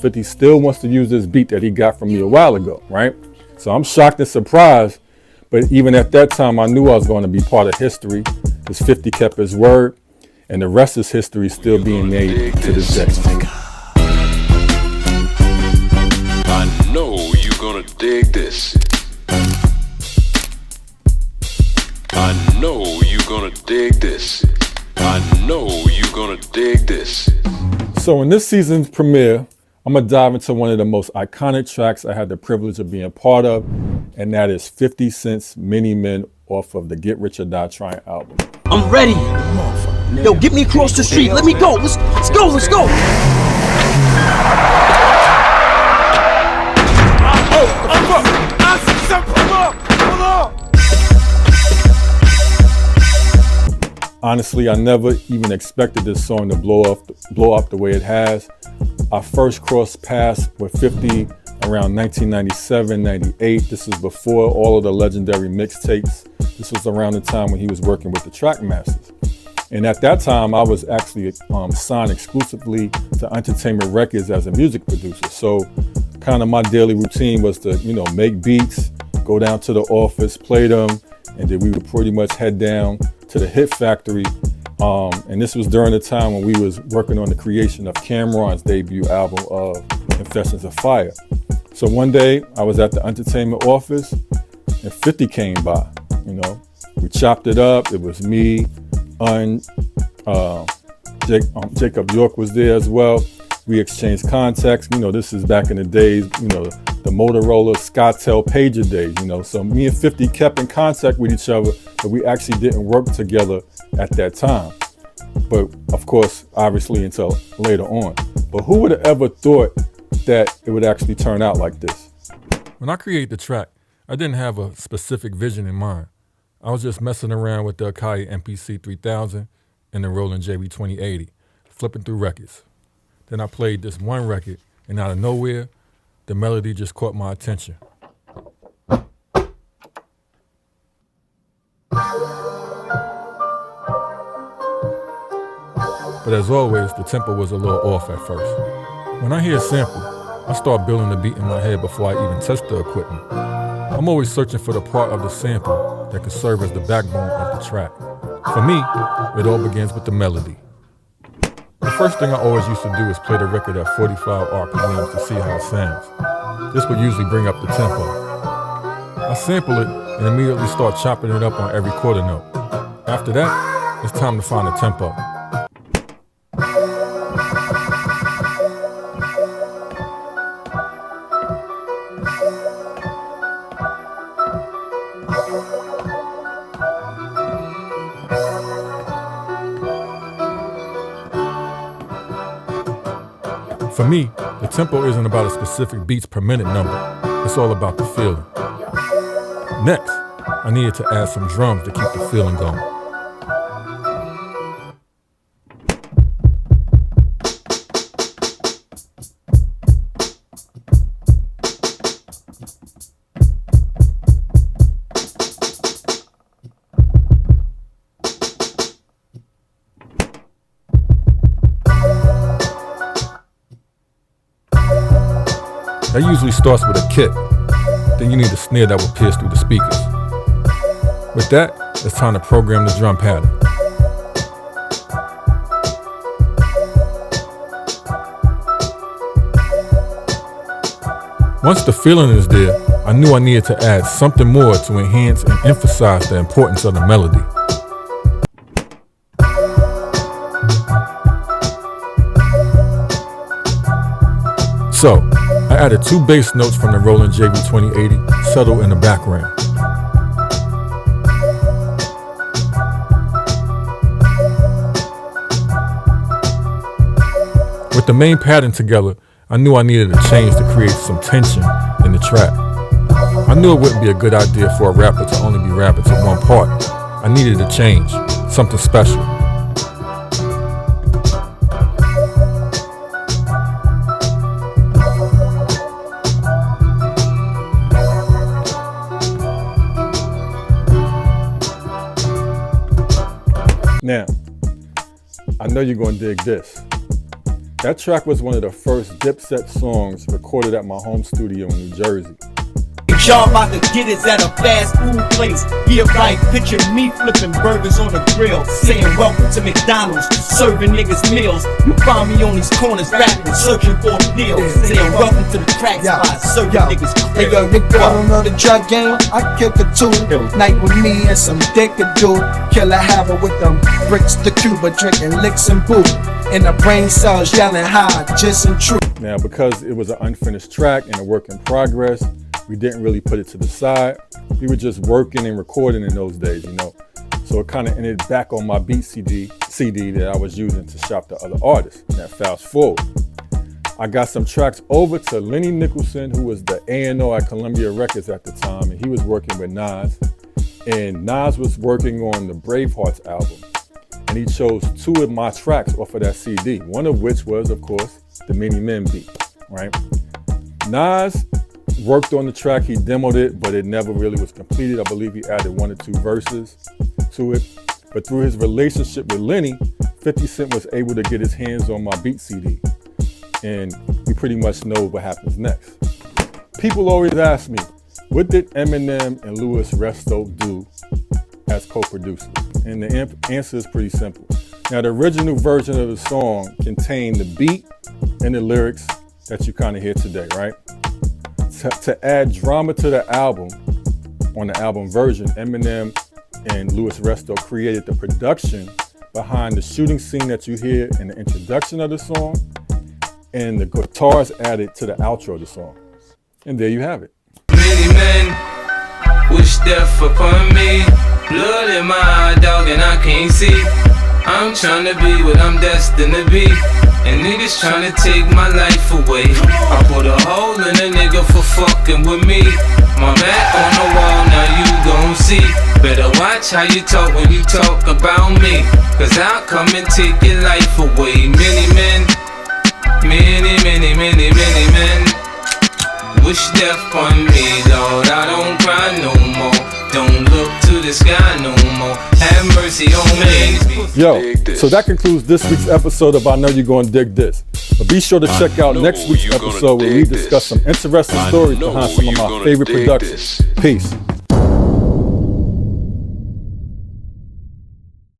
50 still wants to use this beat that he got from me a while ago, right? So I'm shocked and surprised, but even at that time, I knew I was going to be part of history, because 50 kept his word, and the rest is history still being made to this day. I know you're gonna dig this. I know you're gonna dig this. I know you're gonna dig this. So in this season's premiere, I'm gonna dive into one of the most iconic tracks I had the privilege of being part of, and that is 50 Cent's Many Men off of the Get Rich or Die Trying album. I'm ready. Yo, get me across the street. Let me go. Let's go. Let's go. Honestly, I never even expected this song to blow up the way it has. I first crossed paths with 50 around 1997, 98. This was before all of the legendary mixtapes. This was around the time when he was working with the Trackmasters. And at that time, I was actually signed exclusively to Entertainment Records as a music producer. So kind of my daily routine was to, make beats, go down to the office, play them, and then we would pretty much head down to the Hit Factory. And this was during the time when we was working on the creation of Cameron's debut album of Confessions of Fire. So one day I was at the entertainment office and 50 came by, We chopped it up. It was me, Jacob York was there as well. We exchanged contacts. This is back in the days, the Motorola SkyTel pager days, So me and 50 kept in contact with each other, but we actually didn't work together at that time. But of course, obviously until later on. But who would have ever thought that it would actually turn out like this? When I created the track, I didn't have a specific vision in mind. I was just messing around with the Akai MPC 3000 and the Roland JV 2080, flipping through records. Then I played this one record, and out of nowhere, the melody just caught my attention. But as always, the tempo was a little off at first. When I hear a sample, I start building the beat in my head before I even touch the equipment. I'm always searching for the part of the sample that could serve as the backbone of the track. For me, it all begins with the melody. The first thing I always used to do is play the record at 45 RPMs to see how it sounds. This would usually bring up the tempo. I sample it and immediately start chopping it up on every quarter note. After that, it's time to find the tempo. For me, the tempo isn't about a specific beats per minute number. It's all about the feeling. Next, I needed to add some drums to keep the feeling going. That usually starts with a kick. Then you need a snare that will pierce through the speakers. With that, it's time to program the drum pattern. Once the feeling is there, I knew I needed to add something more to enhance and emphasize the importance of the melody. So, I added 2 bass notes from the Roland JV 2080 settled in the background. With the main pattern together, I knew I needed a change to create some tension in the track. I knew it wouldn't be a good idea for a rapper to only be rapping to one part. I needed a change, something special. Now, I know you're gonna dig this. That track was one of the first Dipset songs recorded at my home studio in New Jersey. If y'all about to get it at a fast food place, yeah right, picture me flipping burgers on the grill, saying welcome to McDonald's, serving niggas meals. You find me on these corners rapping, searching for a deal, saying welcome to the crack spot, serving niggas Hey yo, nigga, I don't know the drug game, I kick a two. Night with me and some dick a dude. Killer habit with them bricks to Cuba, drinking licks and boo. In the brain cells yelling high, just and true. Now, because it was an unfinished track and a work in progress, we didn't really put it to the side. We were just working and recording in those days, you know. So it kind of ended back on my beat CD that I was using to shop to other artists. Now fast forward, I got some tracks over to Lenny Nicholson, who was the A&O at Columbia Records at the time, and he was working with Nas. And Nas was working on the Bravehearts album. And he chose 2 of my tracks off of that CD, one of which was, of course, the Many Men beat, right? Nas worked on the track, he demoed it, but it never really was completed. I believe he added 1 or 2 verses to it. But through his relationship with Lenny, 50 Cent was able to get his hands on my beat CD. And we pretty much know what happens next. People always ask me, what did Eminem and Louis Resto do as co-producers? And the answer is pretty simple. Now, the original version of the song contained the beat and the lyrics that you kind of hear today, right? To add drama to the album, on the album version, Eminem and Louis Resto created the production behind the shooting scene that you hear in the introduction of the song, and the guitars added to the outro of the song. And there you have it. Many men wish death upon me. Blood in my eye, dog, and I can't see. I'm trying to be what I'm destined to be, and niggas trying to take my life away. I put a hole in a nigga for fucking with me. My back on the wall, now you gon' see. Better watch how you talk when you talk about me, cause I'll come and take your life away. Many men, many men wish death on me, Lord. I don't cry no more. Don't look to the sky no more. Have mercy on me. Yo, so that concludes this week's episode of I Know You're Gonna Dig This. But be sure to check out next week's episode where we discuss some interesting stories behind some of my favorite productions. Peace.